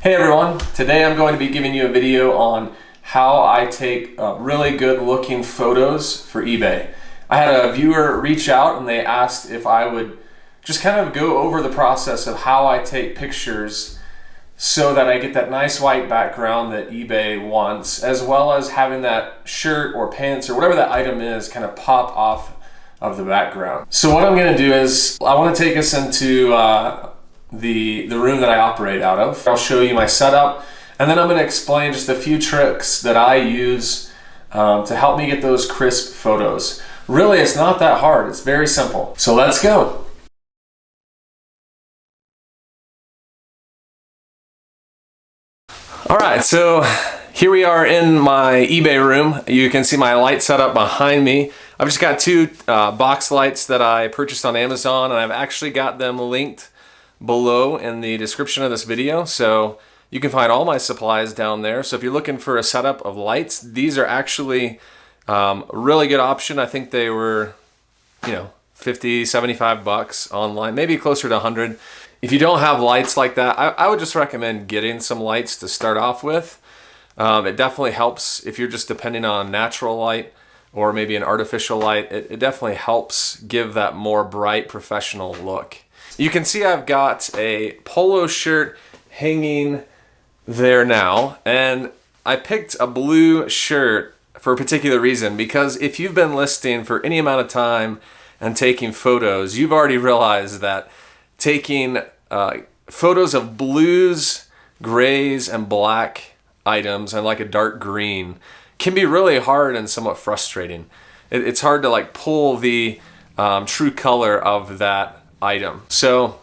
Hey everyone, today I'm going to be giving you a video on how I take really good looking photos for eBay. I had a viewer reach out and they asked if I would just kind of go over the process of how I take pictures so that I get that nice white background that eBay wants, as well as having that shirt or pants or whatever that item is kind of pop off of the background. So what I'm going to do is I want to take us into the room that I operate out of. I'll show you my setup, and then I'm going to explain just a few tricks that I use to help me get those crisp photos. Really, it's not that hard. It's very simple. So let's go. All right, so here we are in my eBay room. You can see my light setup behind me. I've just got two box lights that I purchased on Amazon, and I've actually got them linked below in the description of this video, so you can find all my supplies down there. So if you're looking for a setup of lights, these are actually a really good option. I think they were, 50, 75 bucks online, maybe closer to 100. If you don't have lights like that, I would just recommend getting some lights to start off with. It definitely helps if you're just depending on natural light or maybe an artificial light. It definitely helps give that more bright professional look. You can see I've got a polo shirt hanging there now, and I picked a blue shirt for a particular reason, because if you've been listing for any amount of time and taking photos, you've already realized that taking photos of blues, grays, and black items and like a dark green can be really hard and somewhat frustrating. It's hard to like pull the true color of that item. So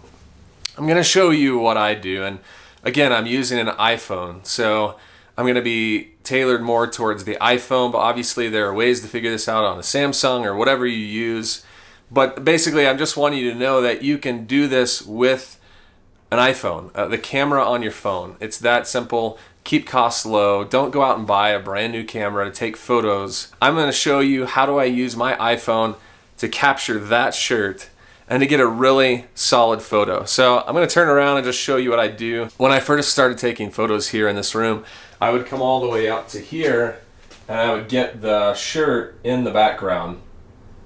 I'm going to show you what I do, and again, I'm using an iPhone, so I'm going to be tailored more towards the iPhone, but obviously there are ways to figure this out on a Samsung or whatever you use. But basically, I'm just wanting you to know that you can do this with an iPhone, the camera on your phone. It's that simple. Keep costs low. Don't go out and buy a brand new camera to take photos. I'm going to show you how do I use my iPhone to capture that shirt and to get a really solid photo. So I'm going to turn around and just show you what I do. When I first started taking photos here in this room, I would come all the way up to here and I would get the shirt in the background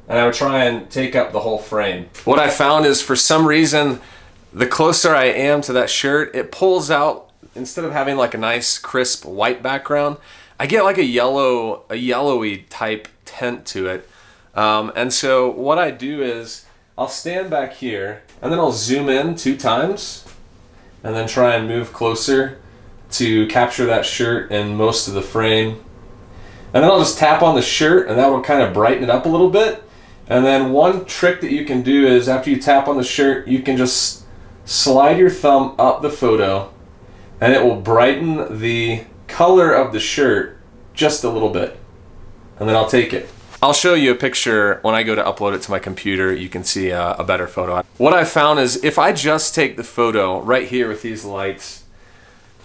and I would try and take up the whole frame. What I found is, for some reason, the closer I am to that shirt, it pulls out, instead of having like a nice crisp white background, I get like a yellowy type tint to it. And so what I do is I'll stand back here and then I'll zoom in 2 times and then try and move closer to capture that shirt in most of the frame. And then I'll just tap on the shirt and that will kind of brighten it up a little bit. And then one trick that you can do is, after you tap on the shirt, you can just slide your thumb up the photo and it will brighten the color of the shirt just a little bit. And then I'll take it. I'll show you a picture when I go to upload it to my computer. You can see a better photo. What I found is, if I just take the photo right here with these lights,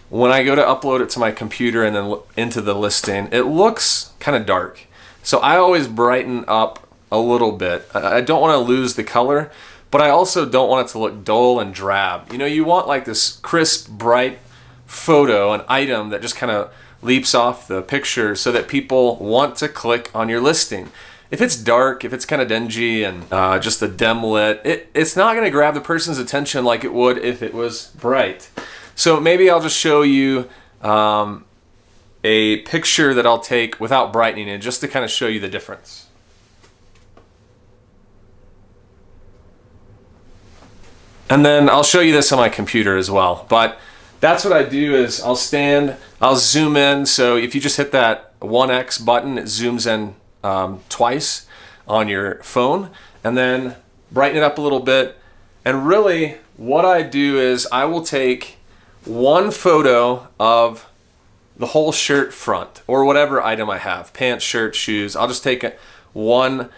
when I go to upload it to my computer and then into the listing, it looks kind of dark. So I always brighten up a little bit. I don't want to lose the color, but I also don't want it to look dull and drab. You want like this crisp, bright photo, an item that just kind of leaps off the picture so that people want to click on your listing. If it's dark, if it's kind of dingy and just a dim lit, it's not going to grab the person's attention like it would if it was bright. So maybe I'll just show you a picture that I'll take without brightening it, just to kind of show you the difference. And then I'll show you this on my computer as well. But that's what I do is I'll stand, I'll zoom in. So if you just hit that 1x button, it zooms in twice on your phone, and then brighten it up a little bit. And really what I do is I will take one photo of the whole shirt front, or whatever item I have, pants, shirt, shoes. I'll just take one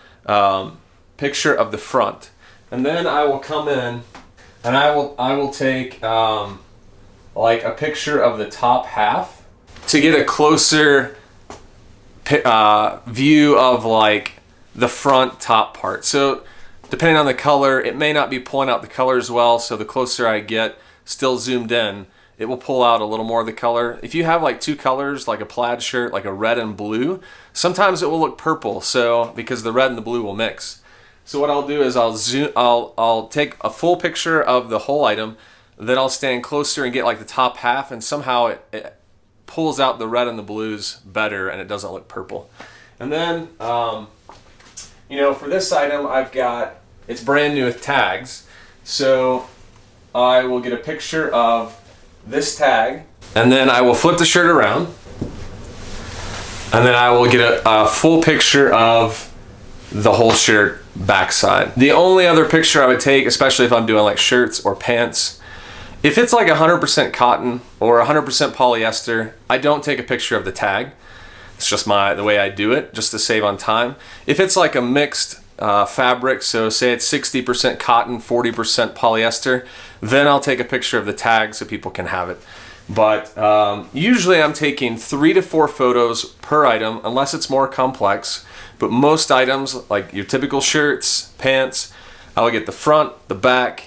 picture of the front, and then I will come in and I will take like a picture of the top half to get a closer view of like the front top part. So depending on the color, it may not be pulling out the color as well, so the closer I get, still zoomed in, it will pull out a little more of the color. If you have like two colors, like a plaid shirt, like a red and blue, sometimes it will look purple, so because the red and the blue will mix. So what I'll do is I'll take a full picture of the whole item, then I'll stand closer and get like the top half, and somehow it pulls out the red and the blues better, and it doesn't look purple. And then, you know, for this item, it's brand new with tags. So I will get a picture of this tag, and then I will flip the shirt around, and then I will get a full picture of the whole shirt backside. The only other picture I would take, especially if I'm doing like shirts or pants, if it's like 100% cotton or 100% polyester, I don't take a picture of the tag. It's just the way I do it, just to save on time. If it's like a mixed fabric, so say it's 60% cotton, 40% polyester, then I'll take a picture of the tag so people can have it. But usually I'm taking 3 to 4 photos per item, unless it's more complex. But most items, like your typical shirts, pants, I'll get the front, the back,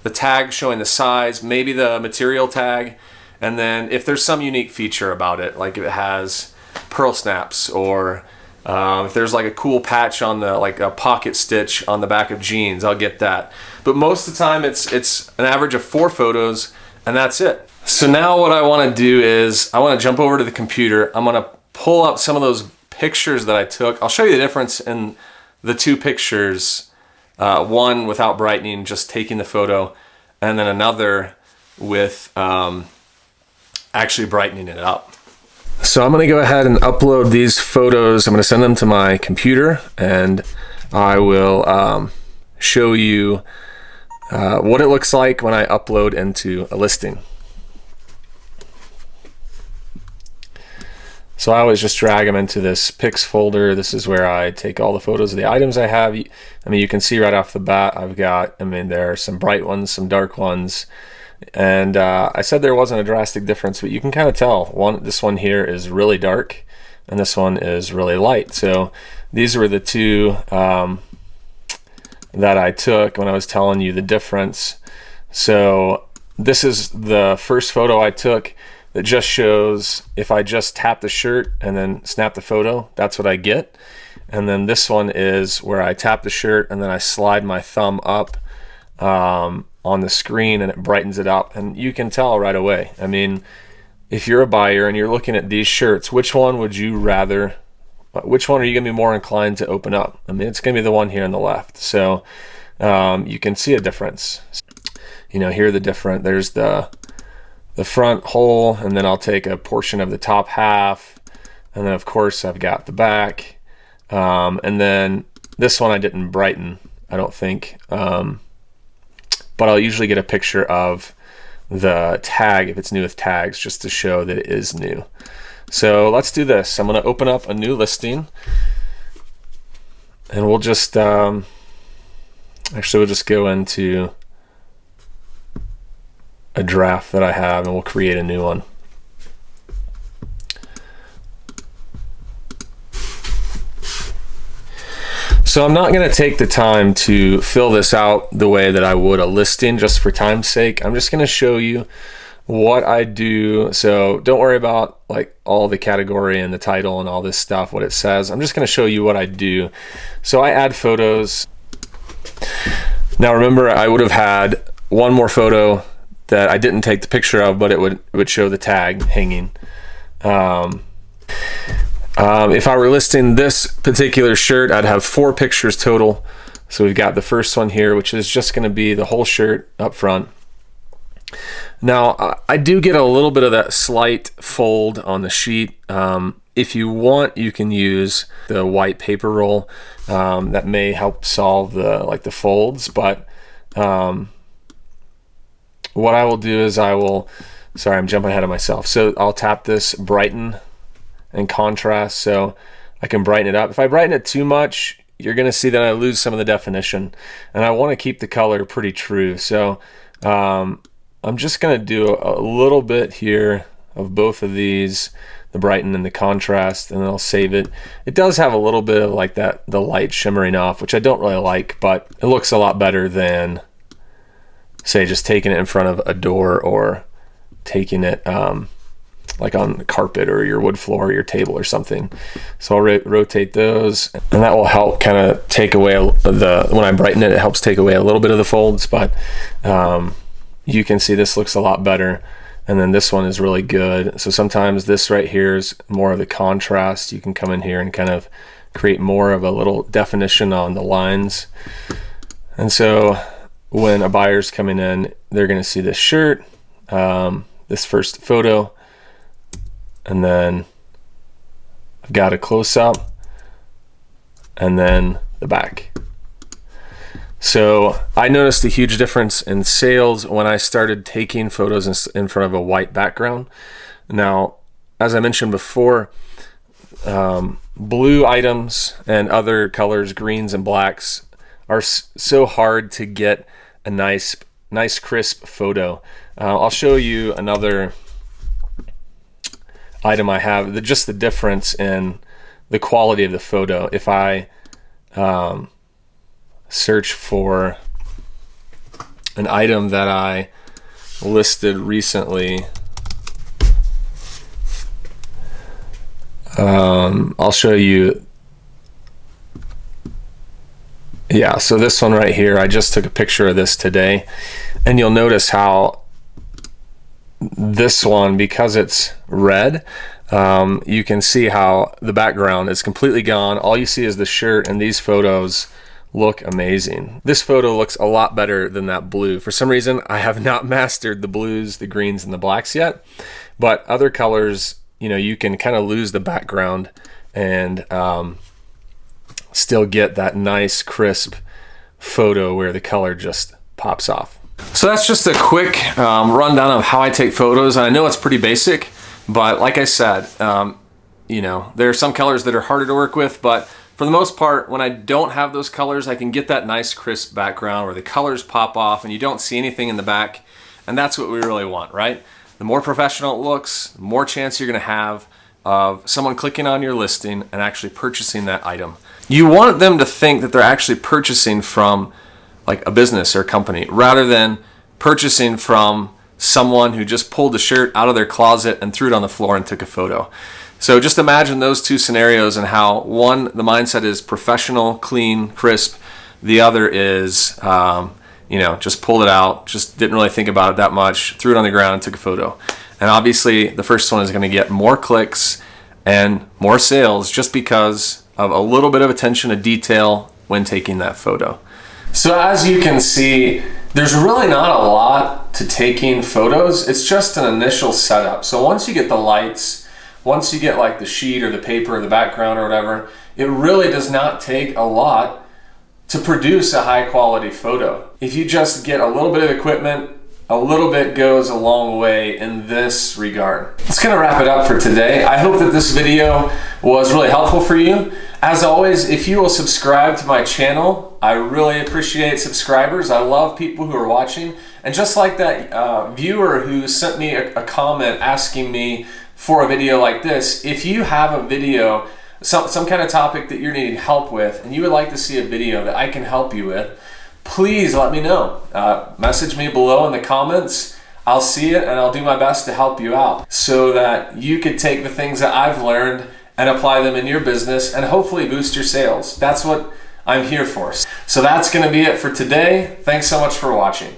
the tag showing the size, maybe the material tag, and then if there's some unique feature about it, like if it has pearl snaps, or if there's like a cool patch on the, like a pocket stitch on the back of jeans, I'll get that. But most of the time it's an average of 4 photos, and that's it. So now what I want to do is I want to jump over to the computer. I'm going to pull up some of those pictures that I took. I'll show you the difference in the 2 pictures. One without brightening, just taking the photo, and then another with actually brightening it up. So I'm going to go ahead and upload these photos. I'm going to send them to my computer, and I will show you what it looks like when I upload into a listing. So I always just drag them into this Pics folder. This is where I take all the photos of the items I have. I mean, you can see right off the bat, there are some bright ones, some dark ones. And I said there wasn't a drastic difference, but you can kind of tell. This one here is really dark, and this one is really light. So these were the 2 that I took when I was telling you the difference. So this is the first photo I took that just shows if I just tap the shirt and then snap the photo, that's what I get. And then this one is where I tap the shirt and then I slide my thumb up on the screen, and it brightens it up, and you can tell right away. I mean, if you're a buyer and you're looking at these shirts, which one would you rather, which one are you gonna be more inclined to open up? I mean, it's gonna be the one here on the left. So you can see a difference. You know, here there's the front hole, and then I'll take a portion of the top half, and then of course I've got the back, and then this one I didn't brighten, I don't think, but I'll usually get a picture of the tag if it's new with tags, just to show that it is new. So let's do this. I'm going to open up a new listing, and we'll just we'll just go into a draft that I have, and we'll create a new one. So I'm not going to take the time to fill this out the way that I would a listing, just for time's sake. I'm just going to show you what I do. So don't worry about like all the category and the title and all this stuff, what it says. I'm just going to show you what I do. So I add photos. Now remember, I would have had one more photo that I didn't take the picture of, but it would show the tag hanging. If I were listing this particular shirt, I'd have 4 pictures total. So we've got the first one here, which is just going to be the whole shirt up front. Now I do get a little bit of that slight fold on the sheet. If you want, you can use the white paper roll. That may help solve the folds, but what I will do is sorry, I'm jumping ahead of myself. So I'll tap this brighten and contrast, so I can brighten it up. If I brighten it too much, you're gonna see that I lose some of the definition, and I want to keep the color pretty true. So I'm just gonna do a little bit here of both of these, the brighten and the contrast, and then I'll save it. It does have a little bit of like the light shimmering off, which I don't really like, but it looks a lot better than, say, just taking it in front of a door or taking it like on the carpet or your wood floor or your table or something. So I'll rotate those, and that will help kind of take away when I brighten it, it helps take away a little bit of the folds, but you can see this looks a lot better. And then this one is really good. So sometimes this right here is more of the contrast. You can come in here and kind of create more of a little definition on the lines. And so when a buyer's coming in, they're going to see this shirt, this first photo, and then I've got a close-up, and then the back. So I noticed a huge difference in sales when I started taking photos in front of a white background. Now, as I mentioned before, blue items and other colors, greens and blacks, are so hard to get a nice crisp photo. I'll show you another item I have, just the difference in the quality of the photo. If I search for an item that I listed recently, I'll show you. Yeah, so this one right here, I just took a picture of this today, and you'll notice how this one, because it's red, you can see how the background is completely gone. All you see is the shirt, and these photos look amazing. This photo looks a lot better than that blue. For some reason, I have not mastered the blues, the greens, and the blacks yet, but other colors, you know, you can kind of lose the background and still get that nice crisp photo where the color just pops off. So that's just a quick rundown of how I take photos. And I know it's pretty basic, but like I said, you know, there are some colors that are harder to work with, but for the most part, when I don't have those colors, I can get that nice crisp background where the colors pop off and you don't see anything in the back. And that's what we really want, right? The more professional it looks, the more chance you're gonna have of someone clicking on your listing and actually purchasing that item. You want them to think that they're actually purchasing from like a business or a company rather than purchasing from someone who just pulled the shirt out of their closet and threw it on the floor and took a photo. So just imagine those two scenarios and how one, the mindset is professional, clean, crisp. The other is, you know, just pulled it out, just didn't really think about it that much, threw it on the ground and took a photo. And obviously the first one is going to get more clicks and more sales just because of a little bit of attention to detail when taking that photo. So as you can see, there's really not a lot to taking photos. It's just an initial setup. So once you get the lights, once you get like the sheet or the paper or the background or whatever, it really does not take a lot to produce a high quality photo. If you just get a little bit of equipment, a little bit goes a long way in this regard. That's gonna wrap it up for today. I hope that this video was really helpful for you. As always, if you will subscribe to my channel, I really appreciate subscribers. I love people who are watching. And just like that viewer who sent me a comment asking me for a video like this, if you have a video, some kind of topic that you're needing help with, and you would like to see a video that I can help you with, please let me know. Message me below in the comments. I'll see it and I'll do my best to help you out so that you could take the things that I've learned and apply them in your business and hopefully boost your sales. That's what I'm here for. So that's going to be it for today. Thanks so much for watching.